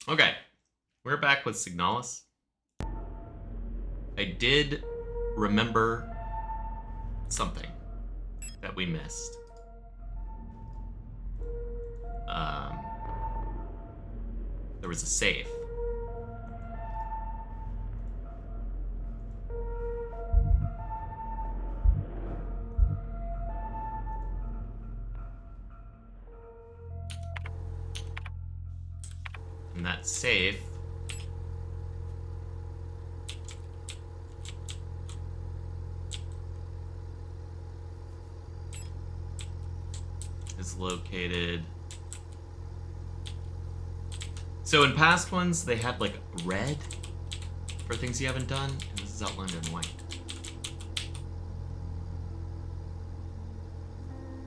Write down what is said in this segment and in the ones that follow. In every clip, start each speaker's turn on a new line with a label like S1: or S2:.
S1: Okay, we're back with Signalis. I did remember something that we missed. There was a safe. And that safe is located. So in past ones, they had like red for things you haven't done, and this is outlined in white.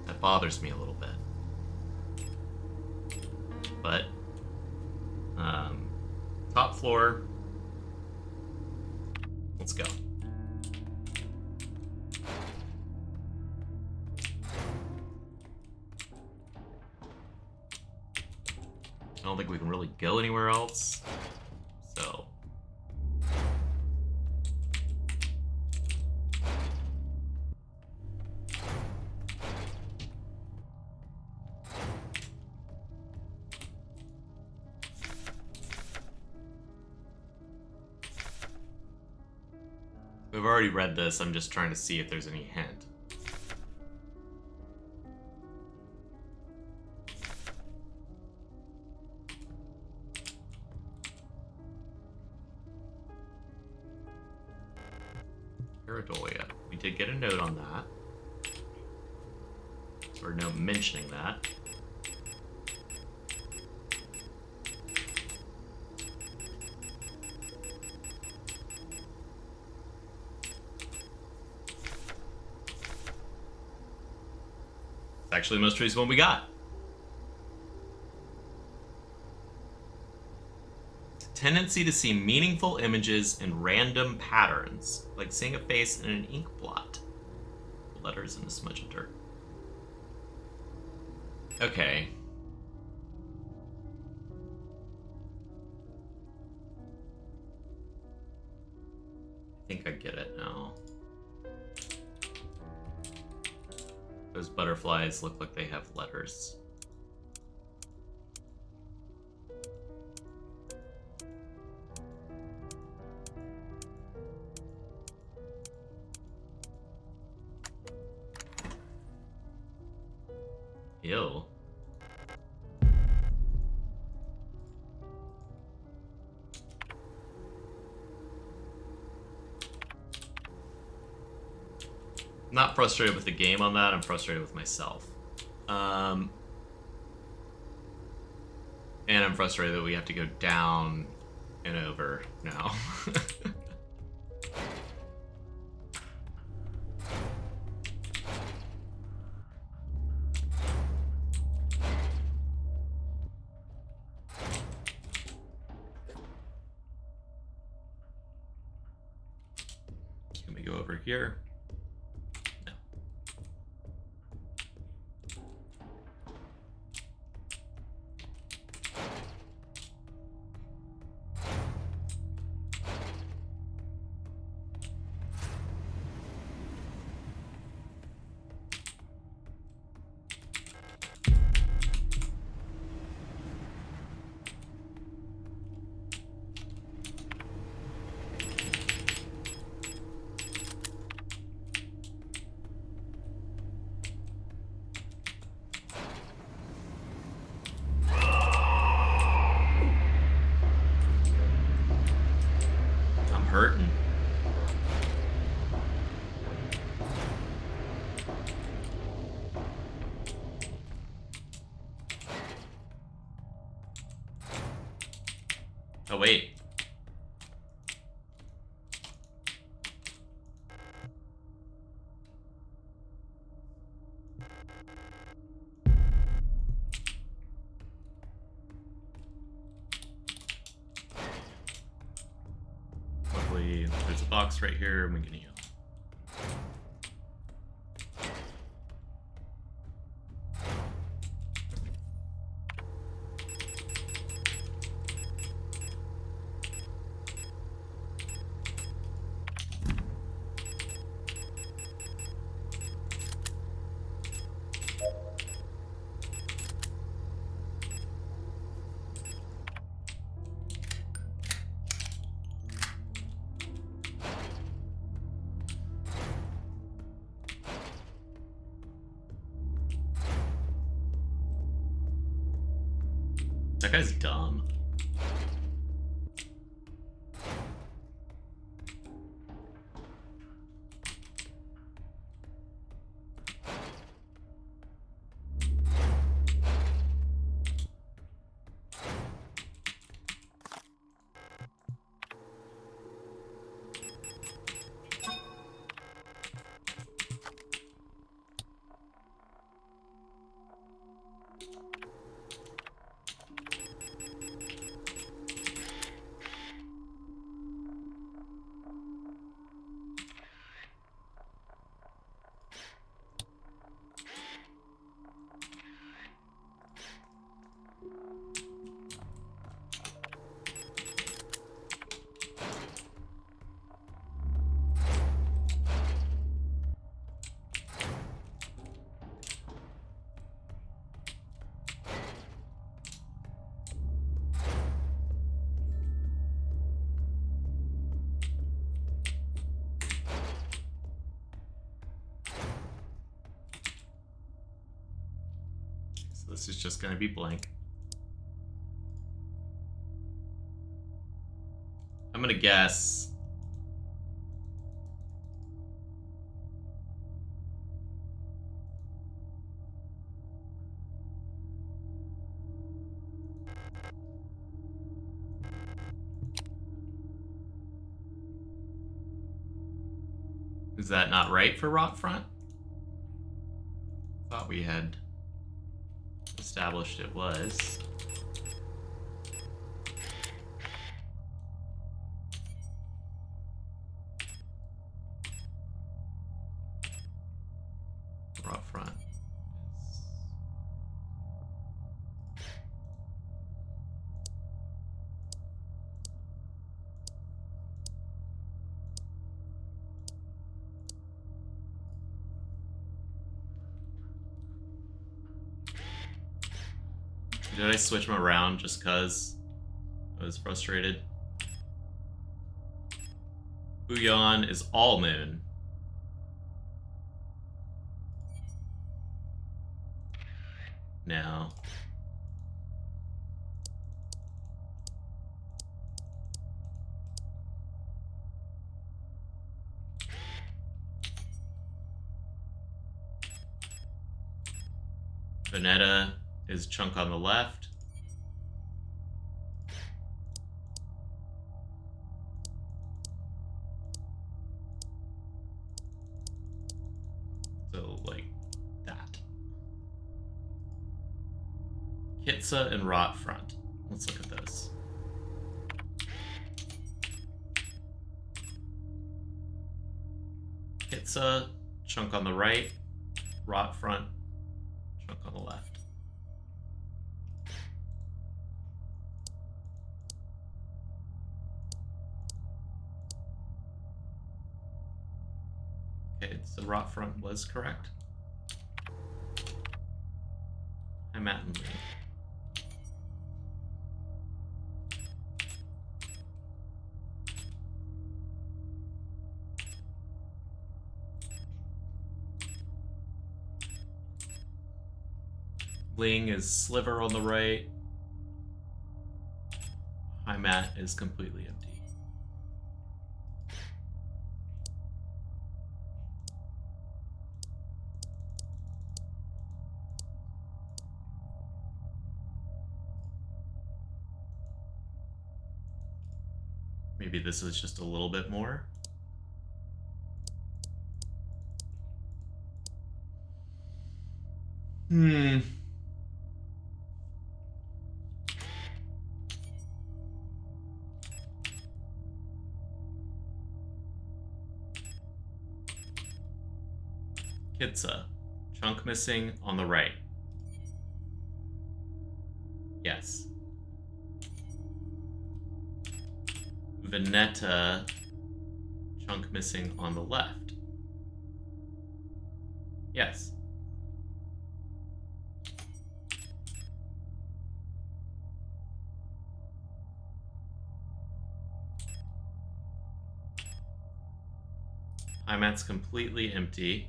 S1: That bothers me a little bit. But, top floor. Let's go. I don't think we can really go anywhere else, so. We've already read this, I'm just trying to see if there's any hint. Paradolia. We did get a note on that. Or a note mentioning that. It's actually the most recent one we got. Tendency to see meaningful images in random patterns, like seeing a face in an ink blot. Letters in a smudge of dirt. Okay. I think I get it now. Those butterflies look like they have letters. Ew. Not frustrated with the game on that, I'm frustrated with myself. And I'm frustrated that we have to go down and over now. Can we go over here? No. Hurting. Oh, wait. Luckily, there's a box right here, and we can heal. That guy's dumb. This is just going to be blank. I'm going to guess. Is that not right for rot front? Thought we had established it was. Rot front is... Did I switch them around just because I was frustrated? Bouillon is all moon. Now. Veneta is chunk on the left. So, like that. Kitsa and rot front. Let's look at this. Kitsa, chunk on the right. Rot front, chunk on the left. Okay, so rot front was correct. Hi, Matt and Lee. Ling is sliver on the right. Hi, Matt is completely empty. Maybe this is just a little bit more. Kitsa, chunk missing on the right. Yes. Veneta, chunk missing on the left. Yes. Heimat's completely empty,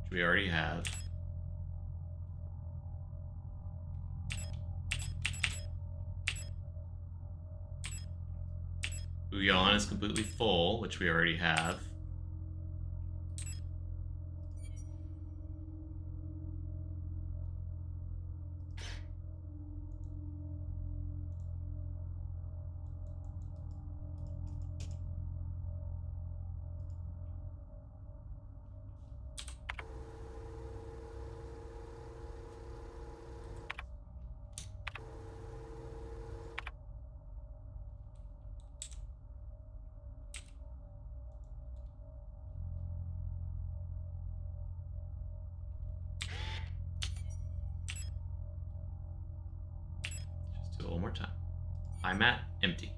S1: which we already have. Bouillon is completely full, which we already have. One more time. I'm at empty.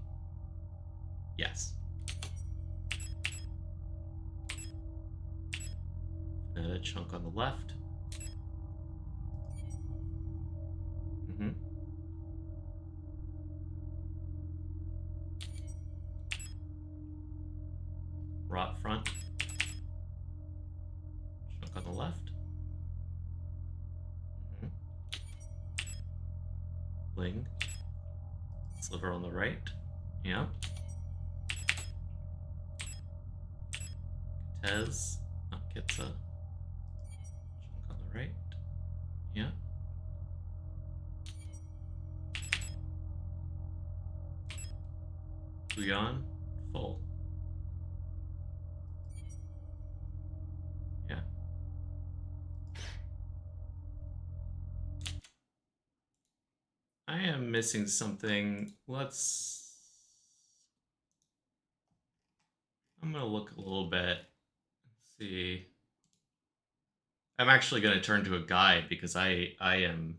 S1: Yes. A chunk on the left. Rot front. Chunk on the left. Ling. Sliver on the right. Yeah. Tez. Kitsa. Chunk on the right. Yeah. Bouillon. Full. Yeah. I am missing something. I'm gonna look a little bit. Let's see. I'm actually gonna turn to a guide because I am.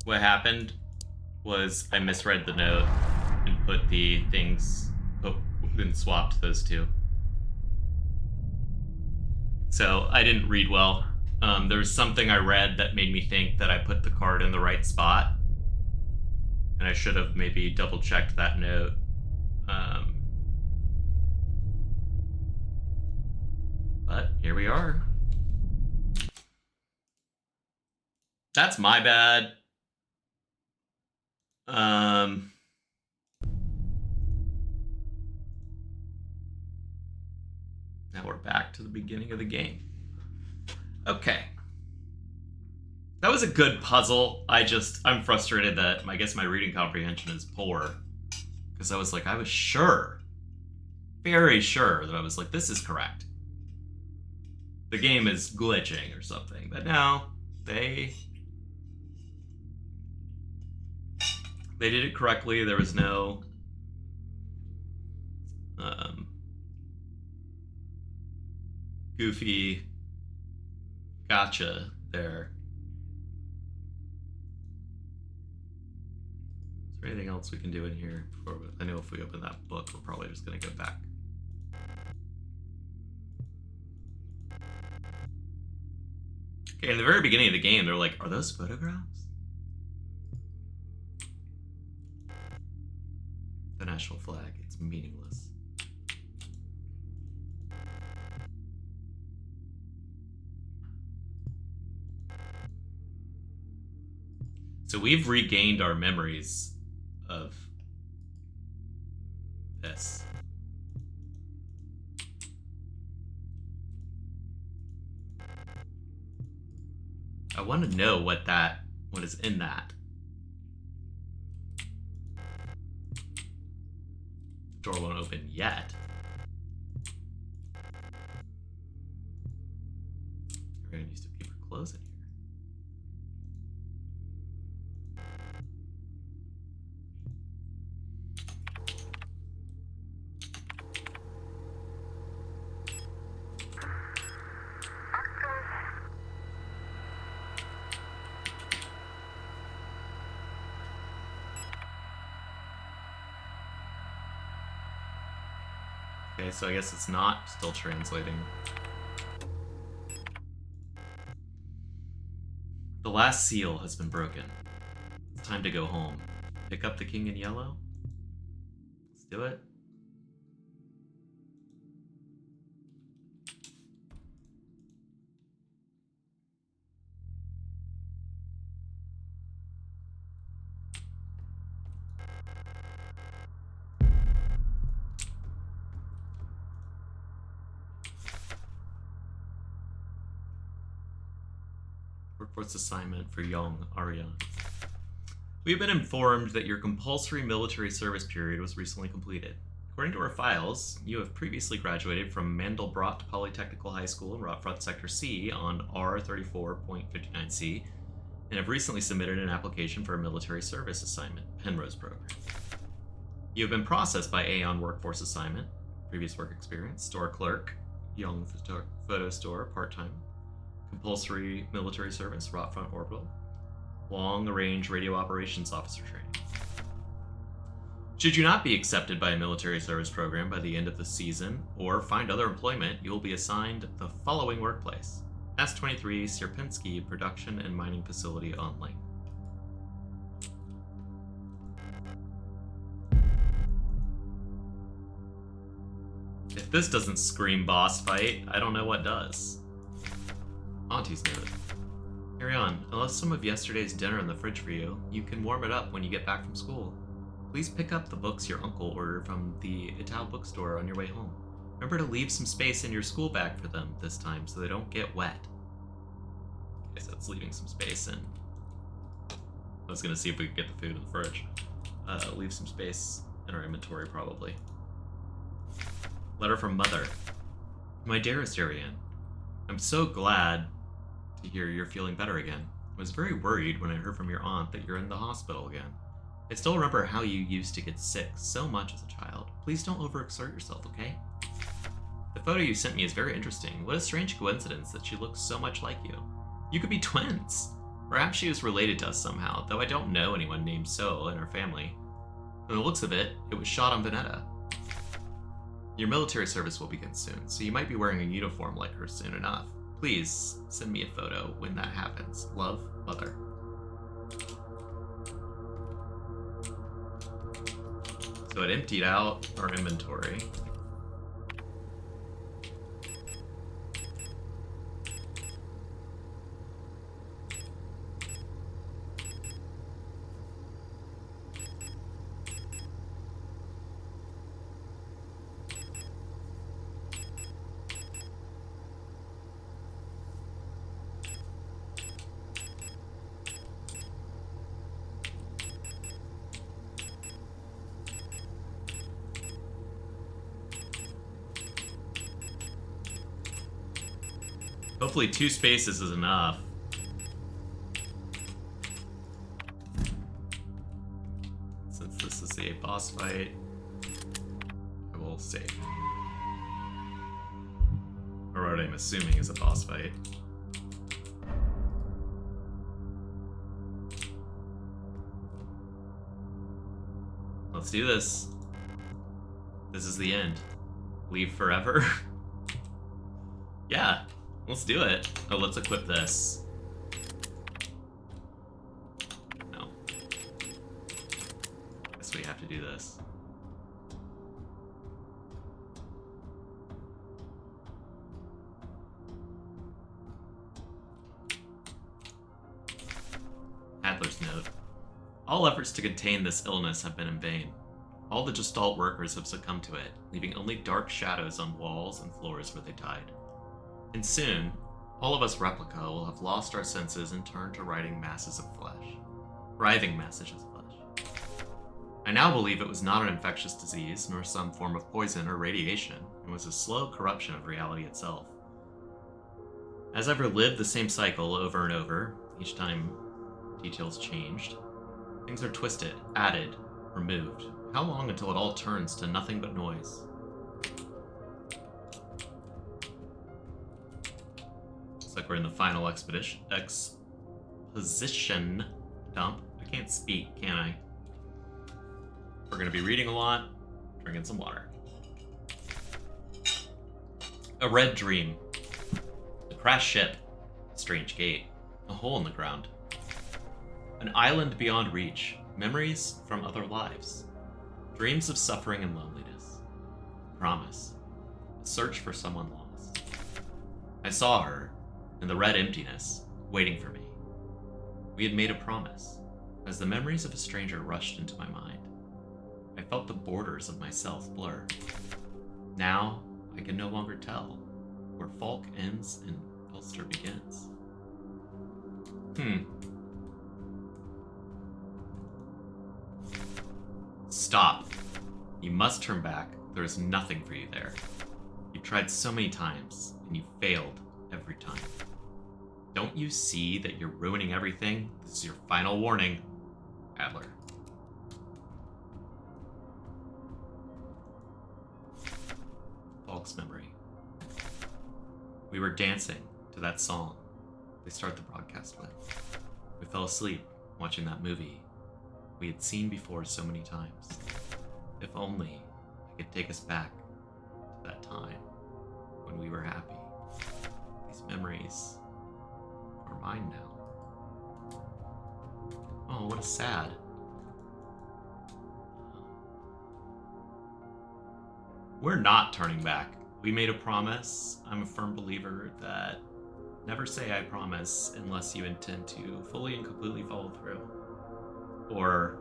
S1: What happened was I misread the note and put the things, and swapped those two. So I didn't read well. There was something I read that made me think that I put the card in the right spot, and I should have maybe double checked that note. But here we are. That's my bad. Now we're back to the beginning of the game. Okay. That was a good puzzle. I'm frustrated that I guess my reading comprehension is poor. Because I was like, I was sure, very sure that I was like, this is correct. The game is glitching or something. But no, they did it correctly. There was no goofy gotcha there. Is there anything else we can do in here? I know if we open that book, we're probably just going to go back. Okay, in the very beginning of the game, they're like, are those photographs? The national flag, it's meaningless. So we've regained our memories of this. this. I want to know what is in that. The door won't open yet. We're gonna use the paper close in here. Okay, so I guess it's not still translating. The last seal has been broken. It's time to go home. Pick up the king in yellow? Let's do it. Workforce assignment for young Arya. We have been informed that your compulsory military service period was recently completed. According to our files, you have previously graduated from Mandelbrot Polytechnical High School in Rotfront Sector C on R34.59C and have recently submitted an application for a military service assignment, Penrose Program. You have been processed by Aeon Workforce Assignment, previous work experience, store clerk, young photo store, part-time, compulsory military service, Rotfront Orbital, long-range radio operations officer training. Should you not be accepted by a military service program by the end of the season or find other employment, you will be assigned the following workplace: S23 Sierpinski Production and Mining Facility on Link. If this doesn't scream boss fight, I don't know what does. Auntie's note. Carry on. Unless some of yesterday's dinner in the fridge for you, you can warm it up when you get back from school. Please pick up the books your uncle ordered from the Ital bookstore on your way home. Remember to leave some space in your school bag for them this time so they don't get wet. Okay, so it's leaving some space in. I was gonna see if we could get the food in the fridge. Leave some space in our inventory, probably. Letter from Mother. My dearest Ariane, I'm so glad to hear you're feeling better again. I was very worried when I heard from your aunt that you're in the hospital again. I still remember how you used to get sick so much as a child. Please don't overexert yourself, okay? The photo you sent me is very interesting. What a strange coincidence that she looks so much like you. You could be twins. Perhaps she was related to us somehow, though I don't know anyone named So in our family. From the looks of it, it was shot on Veneta. Your military service will begin soon, so you might be wearing a uniform like her soon enough. Please send me a photo when that happens. Love, Mother. So it emptied out our inventory. Hopefully 2 spaces is enough. Since this is a boss fight, I will save. Or what I'm assuming is a boss fight. Let's do this. This is the end. Leave forever? Yeah. Let's do it. Oh, let's equip this. No. Guess we have to do this. Adler's note. All efforts to contain this illness have been in vain. All the Gestalt workers have succumbed to it, leaving only dark shadows on walls and floors where they died. And soon, all of us replica will have lost our senses and turned to writhing masses of flesh. I now believe it was not an infectious disease, nor some form of poison or radiation, and was a slow corruption of reality itself. As I've relived the same cycle over and over, each time details changed, things are twisted, added, removed. How long until it all turns to nothing but noise? Looks like we're in the final exposition dump. I can't speak, can I? We're going to be reading a lot, drinking some water. A red dream. A crashed ship. A strange gate. A hole in the ground. An island beyond reach. Memories from other lives. Dreams of suffering and loneliness. Promise. A search for someone lost. I saw her, in the red emptiness, waiting for me. We had made a promise. As the memories of a stranger rushed into my mind, I felt the borders of myself blur. Now, I can no longer tell where Falk ends and Elster begins. Stop. You must turn back. There is nothing for you there. You tried so many times, and you failed every time. Don't you see that you're ruining everything? This is your final warning. Adler. Falk's memory. We were dancing to that song they start the broadcast with. We fell asleep watching that movie we had seen before so many times. If only I could take us back to that time when we were happy. These memories are mine now. Oh, what a sad. We're not turning back. We made a promise. I'm a firm believer that never say I promise unless you intend to fully and completely follow through. Or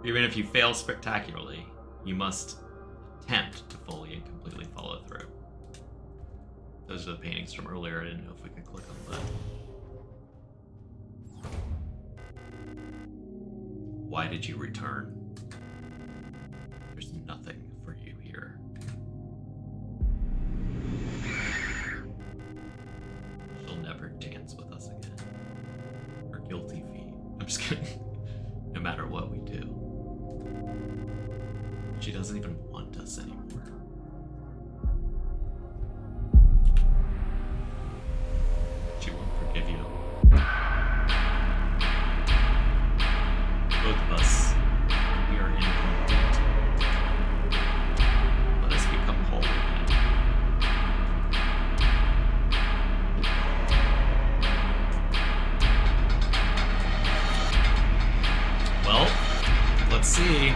S1: even if you fail spectacularly, you must attempt to fully and completely follow through. Those are the paintings from earlier. I didn't know if we could click on that. Why did you return? There's nothing for you here. She'll never dance with us again. Her guilty feet. I'm just kidding. No matter what we do. She doesn't even want us anymore. She won't forgive you. Both of us, we are incomplete. Let us become whole again. Well, let's see.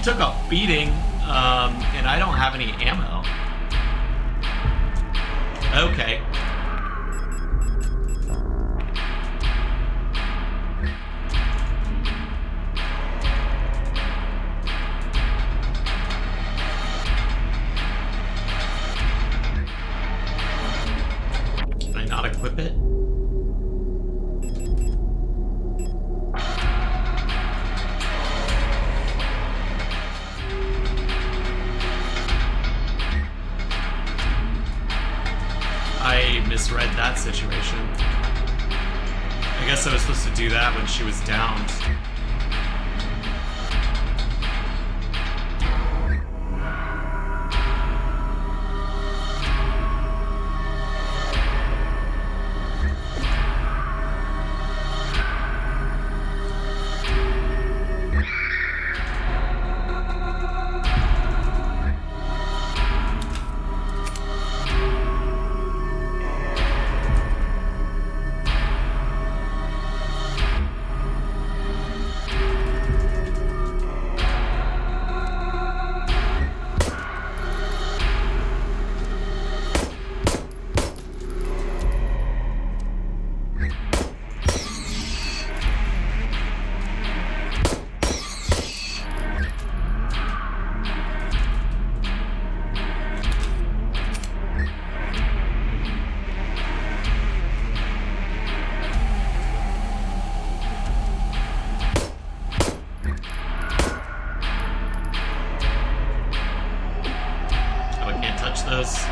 S1: Took a beating, and I don't have any ammo. Okay. equip it. I misread that situation. I guess I was supposed to do that when she was downed.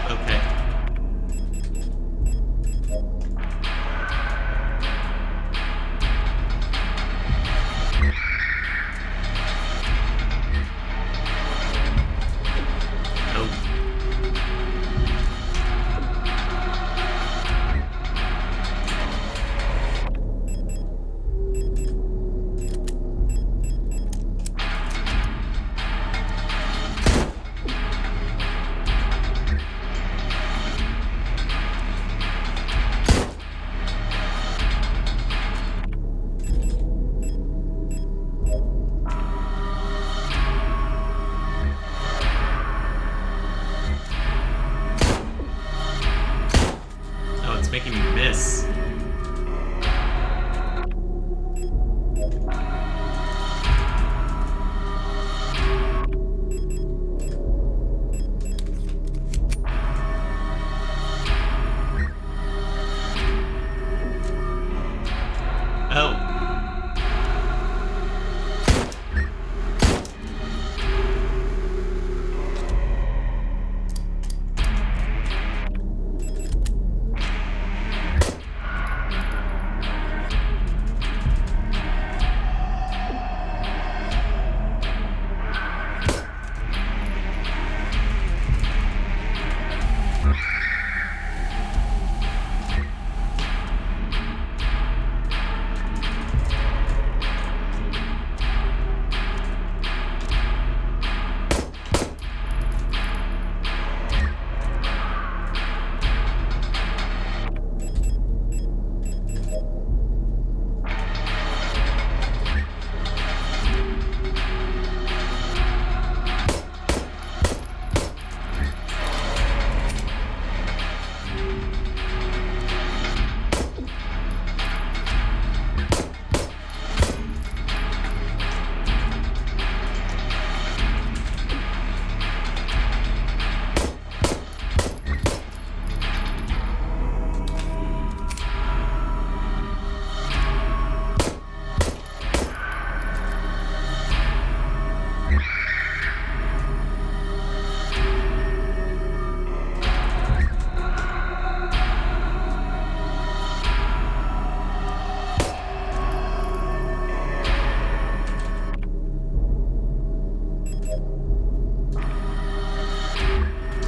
S1: Okay. Making me miss. Oh.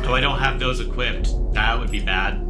S1: Oh, I don't have those equipped. That would be bad.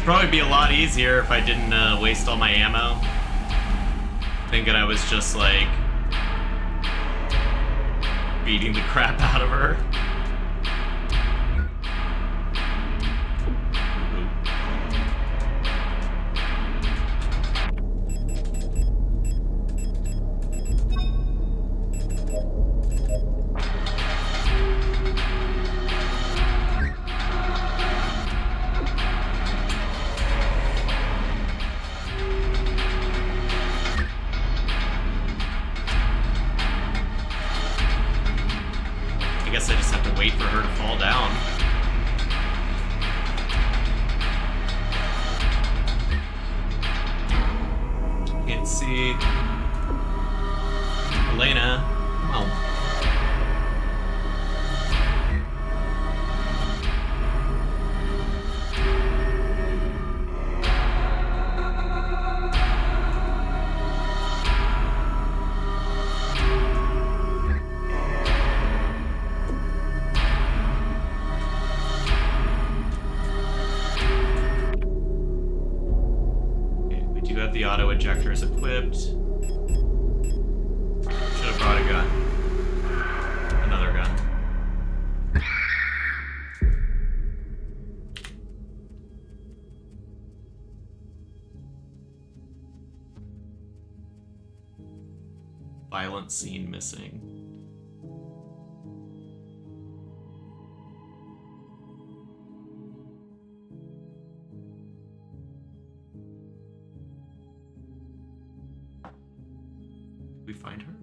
S1: would probably be a lot easier if I didn't waste all my ammo. Thinking I was just like beating the crap out of her. I guess I just have to wait for her to fall down. Can't see. Elena, come on. The auto ejector is equipped. Should have brought a gun. Another gun. Violent scene missing. We find her?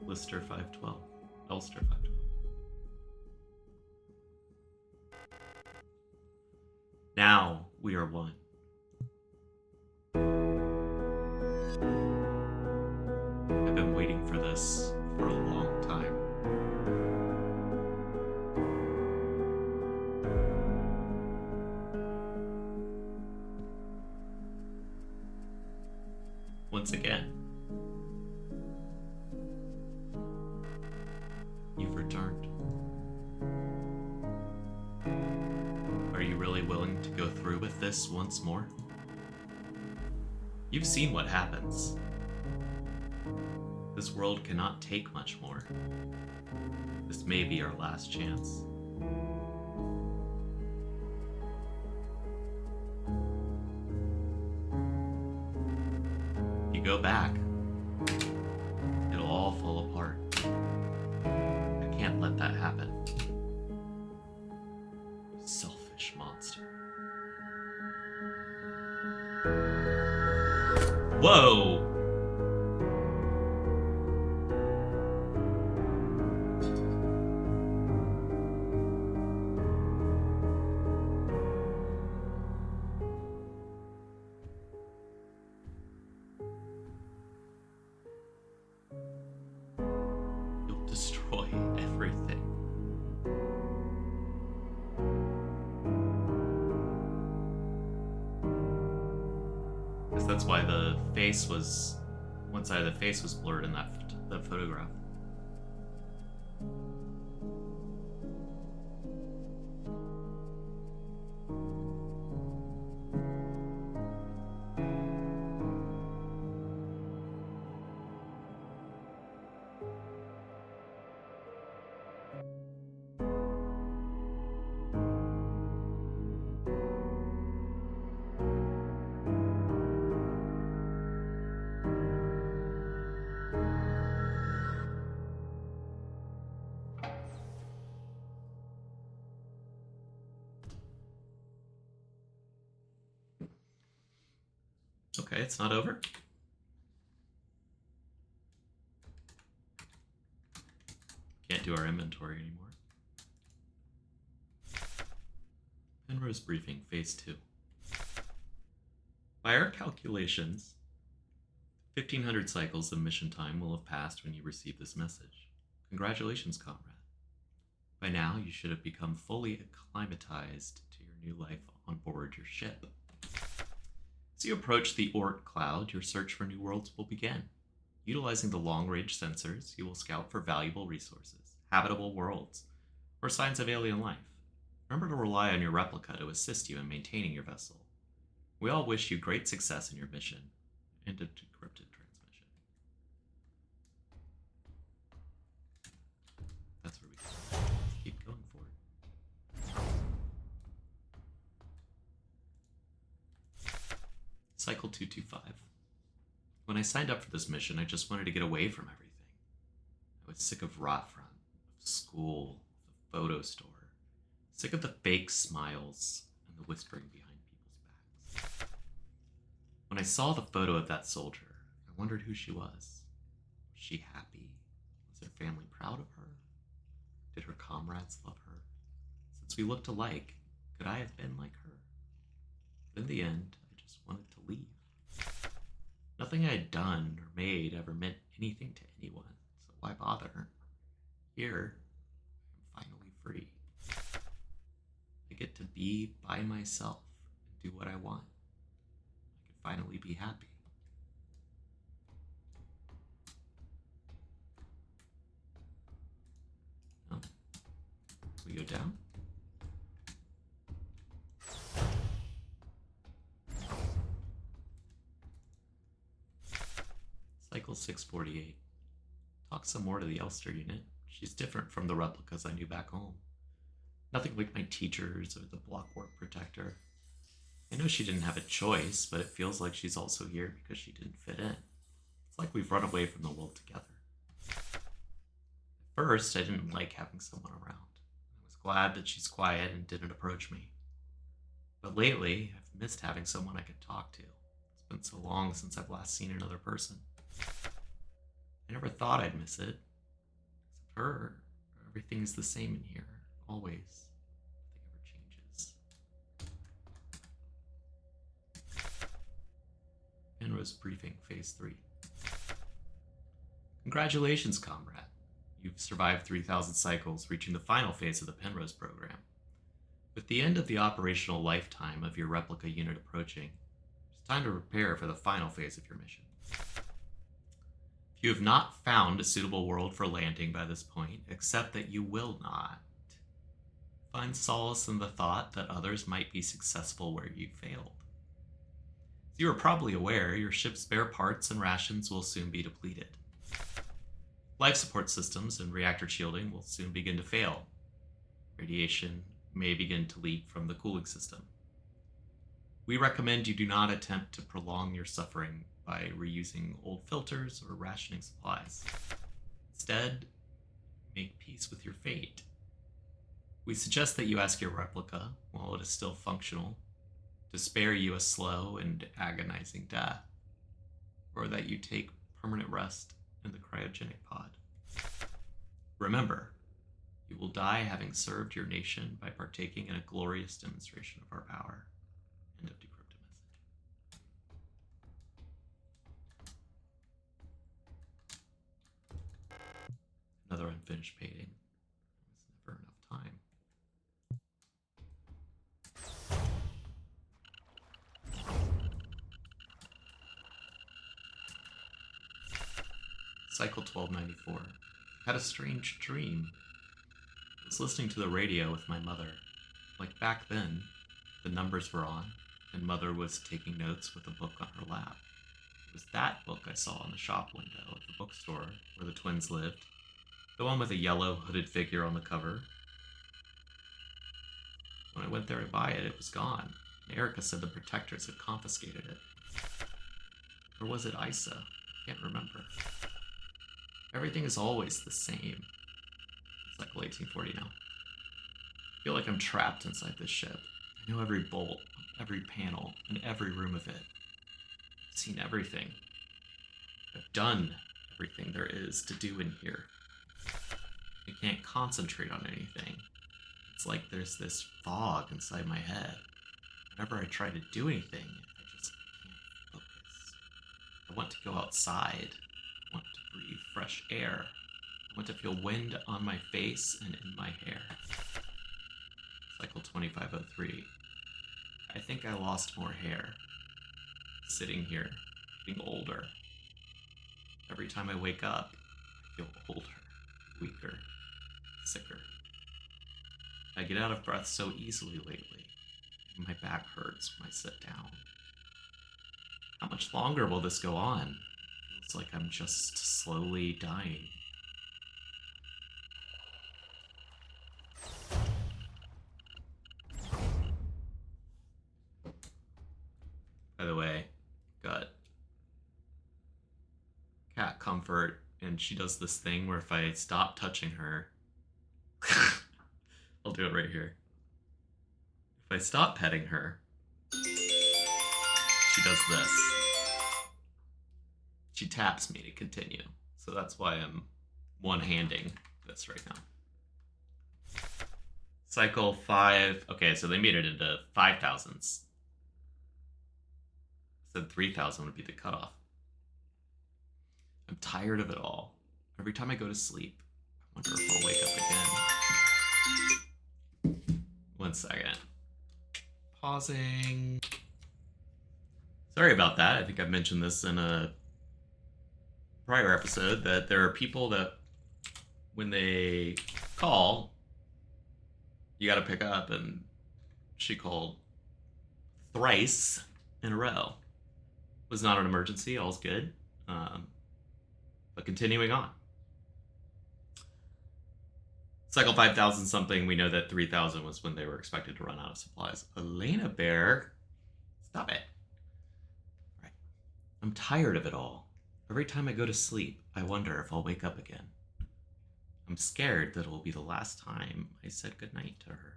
S1: Elster 512. Elster 512. Now we are one. I've been waiting for this for a long time. Once again, you've returned. Are you really willing to go through with this once more? You've seen what happens. This world cannot take much more. This may be our last chance. If you go back, it'll all fall apart. I can't let that happen. You selfish monster. Whoa! Destroy everything. Because that's why the face was, one side of the face was blurred in that photograph. Okay, it's not over. Can't do our inventory anymore. Penrose briefing, phase 2. By our calculations, 1,500 cycles of mission time will have passed when you receive this message. Congratulations, comrade. By now, you should have become fully acclimatized to your new life on board your ship. As you approach the Oort cloud, your search for new worlds will begin. Utilizing the long-range sensors, you will scout for valuable resources, habitable worlds, or signs of alien life. Remember to rely on your replica to assist you in maintaining your vessel. We all wish you great success in your mission. And a decrypted transmission. That's where we go. Let's keep going forward. Cycle 225. When I signed up for this mission, I just wanted to get away from everything. I was sick of Rotfront, of school, of the photo store. Sick of the fake smiles and the whispering behind people's backs. When I saw the photo of that soldier, I wondered who she was. Was she happy? Was her family proud of her? Did her comrades love her? Since we looked alike, could I have been like her? But in the end, I just wanted to leave. Nothing I had done or made ever meant anything to anyone, so why bother? Here, I'm finally free. I get to be by myself and do what I want. I can finally be happy. Oh. We go down? Cycle 648. Talk some more to the Elster unit. She's different from the replicas I knew back home. Nothing like my teachers or the blockwork protector. I know she didn't have a choice, but it feels like she's also here because she didn't fit in. It's like we've run away from the world together. At first, I didn't like having someone around. I was glad that she's quiet and didn't approach me. But lately, I've missed having someone I could talk to. It's been so long since I've last seen another person. I never thought I'd miss it. Except her. Everything's the same in here. Always. Nothing ever changes. Penrose Briefing, Phase 3. Congratulations, comrade. You've survived 3,000 cycles, reaching the final phase of the Penrose program. With the end of the operational lifetime of your replica unit approaching, it's time to prepare for the final phase of your mission. If you have not found a suitable world for landing by this point, accept that you will not. Find solace in the thought that others might be successful where you failed. As you are probably aware, your ship's spare parts and rations will soon be depleted. Life support systems and reactor shielding will soon begin to fail. Radiation may begin to leak from the cooling system. We recommend you do not attempt to prolong your suffering by reusing old filters or rationing supplies. Instead, make peace with your fate. We suggest that you ask your replica, while it is still functional, to spare you a slow and agonizing death, or that you take permanent rest in the cryogenic pod. Remember, you will die having served your nation by partaking in a glorious demonstration of our power. End of decrypted message. Another unfinished painting. There's never enough time. Cycle 1294. Had a strange dream. I was listening to the radio with my mother. Like back then, the numbers were on, and Mother was taking notes with a book on her lap. It was that book I saw in the shop window at the bookstore where the twins lived. The one with a yellow hooded figure on the cover. When I went there to buy it, it was gone. And Erica said the protectors had confiscated it. Or was it Isa? I can't remember. Everything is always the same. It's like 1840 now. I feel like I'm trapped inside this ship. I know every bolt, every panel, and every room of it. I've seen everything. I've done everything there is to do in here. I can't concentrate on anything. It's like there's this fog inside my head. Whenever I try to do anything, I just can't focus. I want to go outside. I want to breathe fresh air. I want to feel wind on my face and in my hair. Cycle 2503. I think I lost more hair. sitting here, getting older. Every time I wake up, I feel older, weaker, sicker. I get out of breath so easily lately. My back hurts when I sit down. How much longer will this go on? Feels like I'm just slowly dying. By the way, got cat comfort, and she does this thing where if I stop touching her, I'll do it right here. If I stop petting her, she does this. She taps me to continue. So that's why I'm one-handing this right now. Cycle 5. Okay, so they made it into 5,000s. Said 3,000 would be the cutoff. I'm tired of it all. Every time I go to sleep, I wonder if I'll wake up again. 1 second. Pausing. Sorry about that. I think I've mentioned this in a prior episode that there are people that when they call, you gotta pick up, and she called thrice in a row. It was not an emergency, all's good. But continuing on. Cycle 5,000 something, we know that 3,000 was when they were expected to run out of supplies. Elena Bear, stop it. All right. I'm tired of it all. Every time I go to sleep, I wonder if I'll wake up again. I'm scared that it will be the last time I said goodnight to her.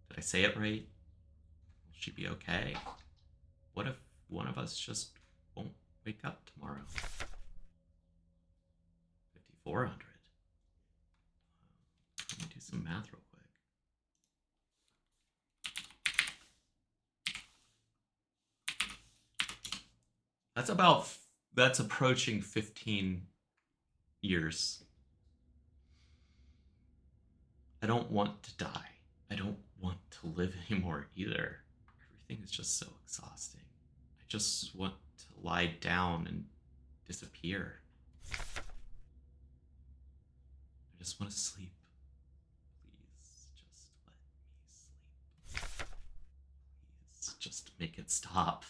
S1: Did I say it right? Will she be okay? What if one of us just won't wake up tomorrow? 5,400. Let me do some math real quick. That's approaching 15 years. I don't want to die. I don't want to live anymore either. Everything is just so exhausting. I just want to lie down and disappear. I just want to sleep. Please, just let me sleep. Please, just make it stop.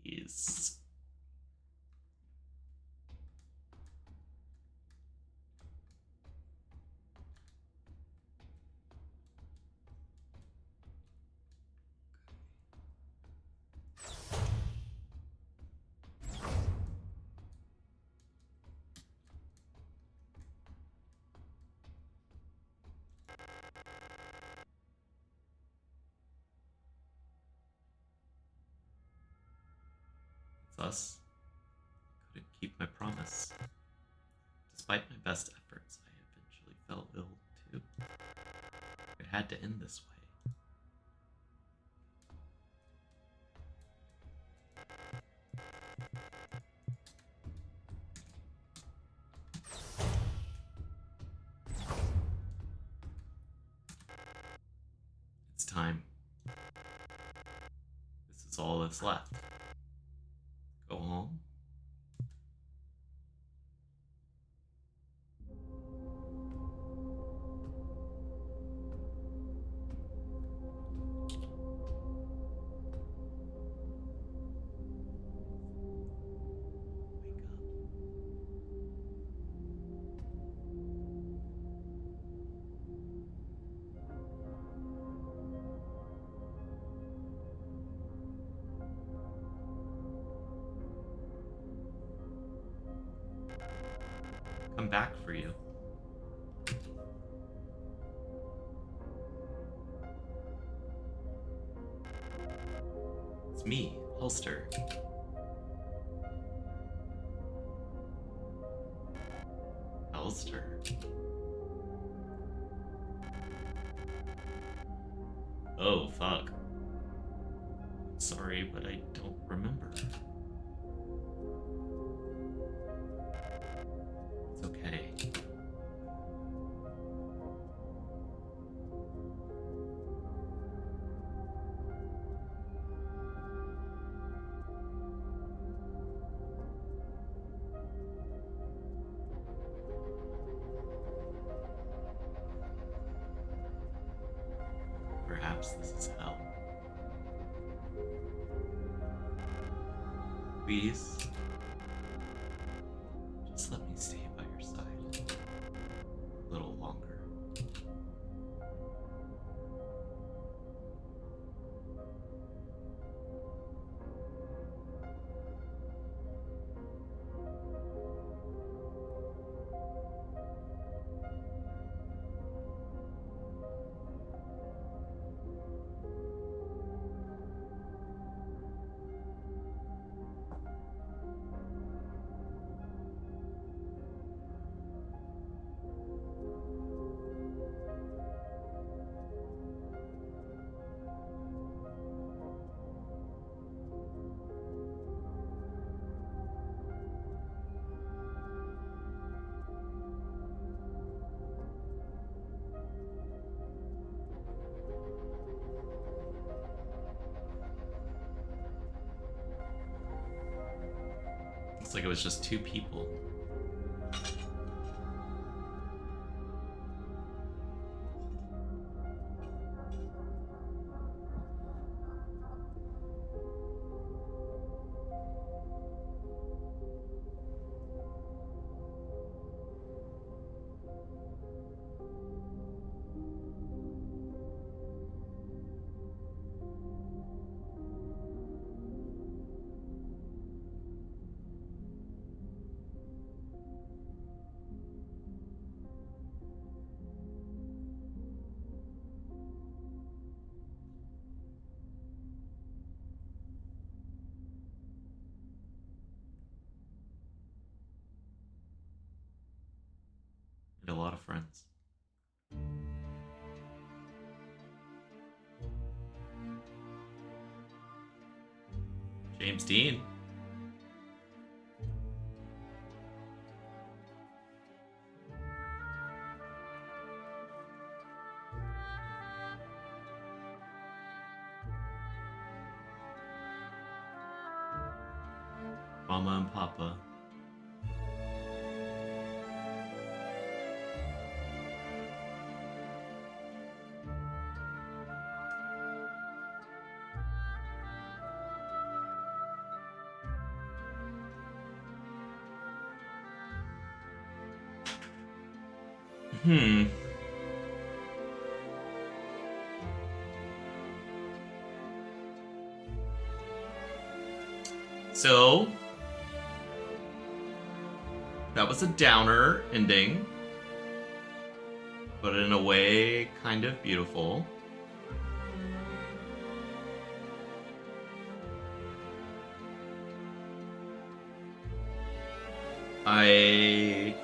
S1: Please. Thus, I couldn't keep my promise. Despite my best efforts, I eventually fell ill too. It had to end this way. It's time. This is all that's left. Go home. Come back for you. It's me, Elster. Elster. Oh, fuck. Sorry, but I don't remember. It's okay. Perhaps this is hell. Please, just let me stay by your side a little longer. Looks like it was just two people. A lot of friends. James Dean. Mama and Papa. So, that was a downer ending, but in a way, kind of beautiful. I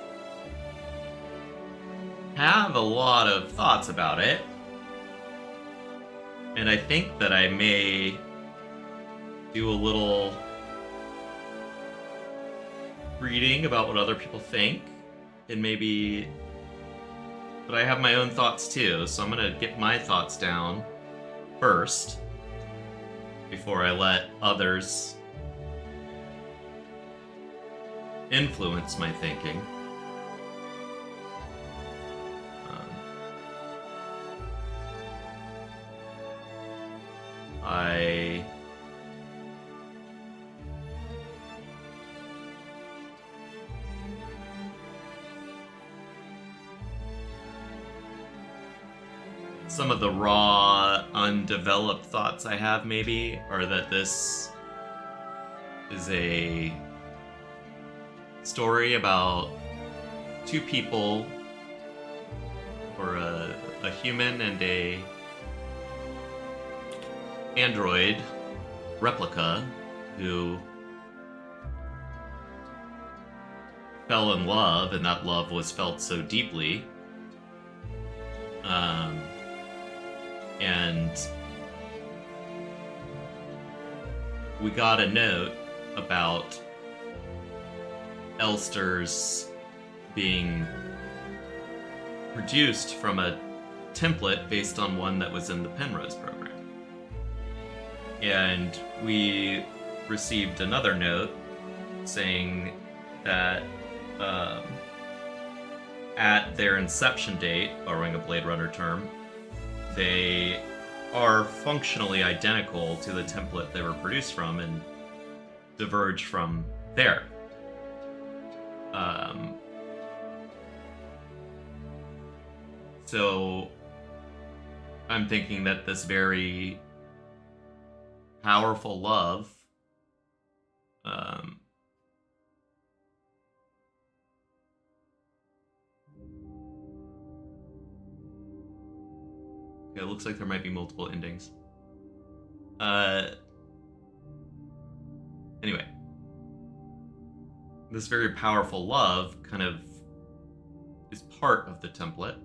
S1: have a lot of thoughts about it, and I think that I may do a little reading about what other people think, and maybe, but I have my own thoughts too, so I'm gonna get my thoughts down first before I let others influence my thinking. Some of the raw, undeveloped thoughts I have maybe are that this is a story about two people, or a human and a android replica who fell in love, and that love was felt so deeply. And we got a note about Elsters being produced from a template based on one that was in the Penrose program. And we received another note saying that at their inception date, borrowing a Blade Runner term, they are functionally identical to the template they were produced from and diverge from there. So I'm thinking that this very powerful love it looks like there might be multiple endings. Anyway, this very powerful love kind of is part of the template,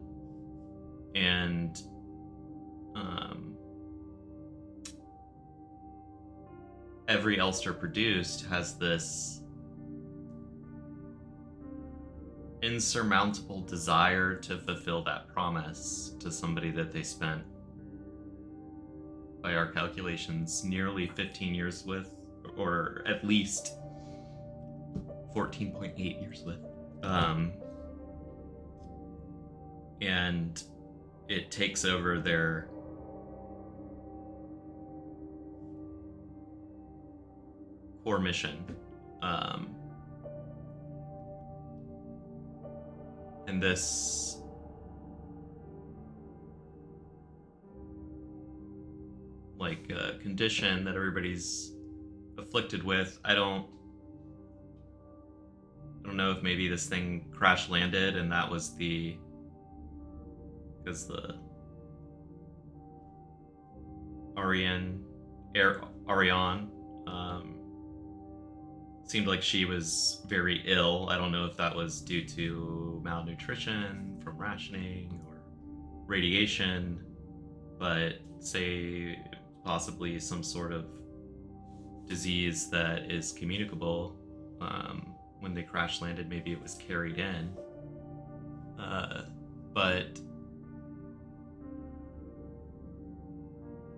S1: and every Elster produced has this insurmountable desire to fulfill that promise to somebody that they spent, by our calculations, nearly 15 years with, or at least 14.8 years with. And it takes over their core mission. And this condition that everybody's afflicted with, I don't know if maybe this thing crash landed and that was because the Ariane seemed like she was very ill. I don't know if that was due to malnutrition from rationing or radiation, but say possibly some sort of disease that is communicable. When they crash landed, maybe it was carried in. But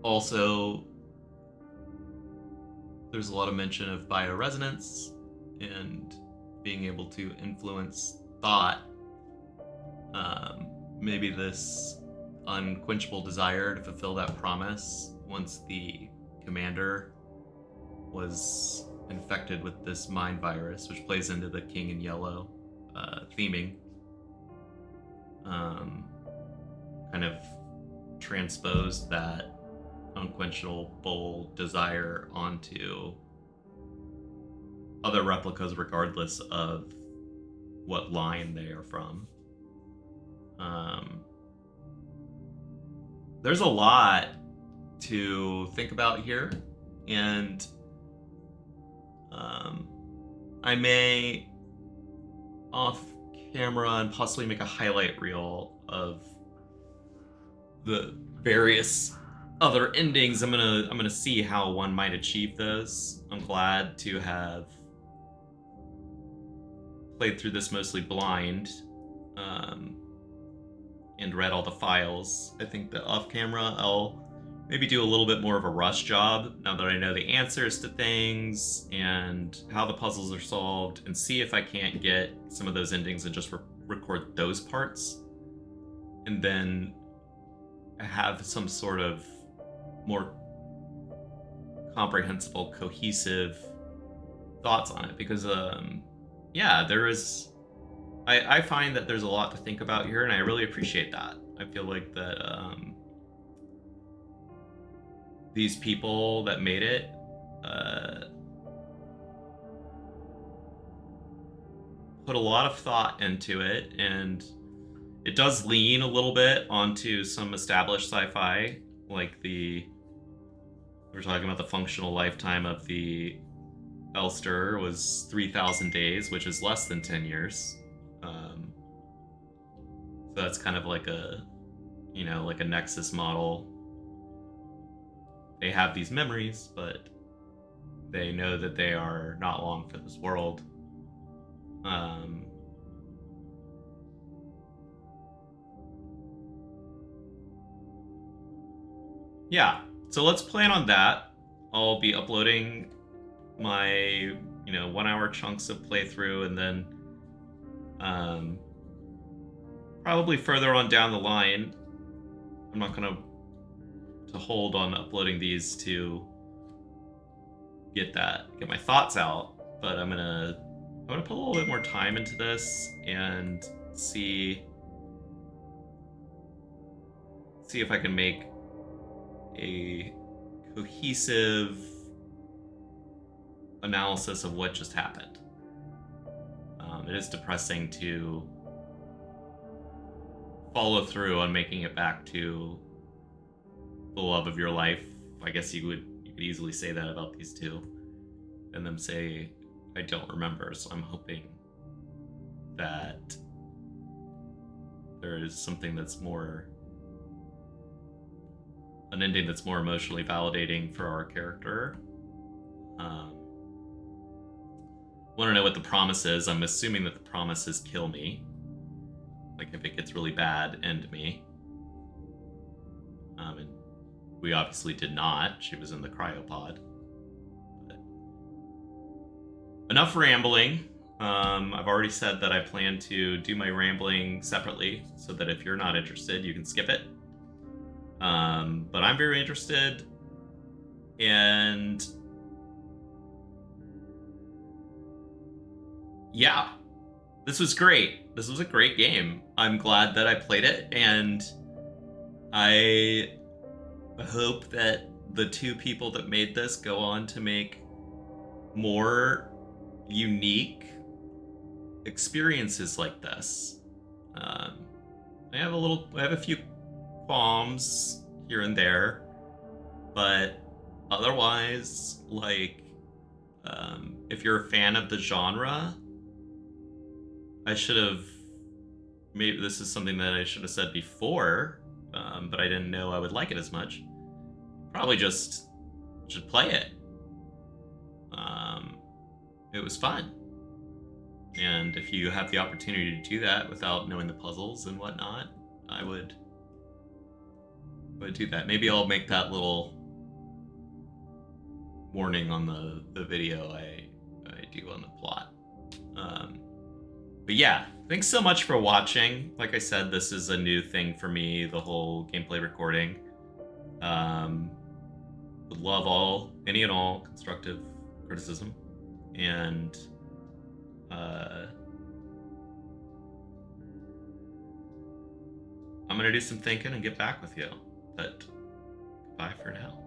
S1: also, there's a lot of mention of bioresonance and being able to influence thought. Maybe this unquenchable desire to fulfill that promise once the commander was infected with this mind virus, which plays into the King in Yellow theming, kind of transposed that unquenchable desire onto other replicas regardless of what line they are from. There's a lot to think about here, and I may off camera and possibly make a highlight reel of the various other endings. I'm gonna see how one might achieve those. I'm glad to have played through this mostly blind, and read all the files. I think that off camera I'll maybe do a little bit more of a rush job now that I know the answers to things and how the puzzles are solved, and see if I can't get some of those endings and just record those parts, and then have some sort of more comprehensible, cohesive thoughts on it. Because there is, I find that there's a lot to think about here, and I really appreciate that. I feel like that these people that made it put a lot of thought into it, and it does lean a little bit onto some established sci-fi, like we're talking about the functional lifetime of the Elster was 3,000 days, which is less than 10 years. So that's kind of like a Nexus model. They have these memories, but they know that they are not long for this world. Yeah, so let's plan on that. I'll be uploading my 1 hour chunks of playthrough, and then probably further on down the line, I'm not gonna hold on uploading these to get my thoughts out, but I'm gonna put a little bit more time into this and see if I can make a cohesive analysis of what just happened. It is depressing to follow through on making it back to the love of your life. I guess you could easily say that about these two, and them say, I don't remember. So I'm hoping that there is something that's more, an ending that's more emotionally validating for our character. Want to know what the promise is. I'm assuming that the promise is kill me. Like, if it gets really bad, end me. And we obviously did not. She was in the cryopod. But enough rambling. I've already said that I plan to do my rambling separately, so that if you're not interested, you can skip it. But I'm very interested, and yeah, this was great. This was a great game. I'm glad that I played it, and I hope that the two people that made this go on to make more unique experiences like this. I have a few qualms here and there, but otherwise, like, if you're a fan of the genre, maybe this is something that I should have said before, but I didn't know I would like it as much. Probably just should play it. It was fun. And if you have the opportunity to do that without knowing the puzzles and whatnot, I would do that. Maybe I'll make that little warning on the video I do on the plot. But yeah, thanks so much for watching. Like I said, this is a new thing for me, the whole gameplay recording. Would love any and all constructive criticism. And I'm gonna do some thinking and get back with you. But goodbye for now.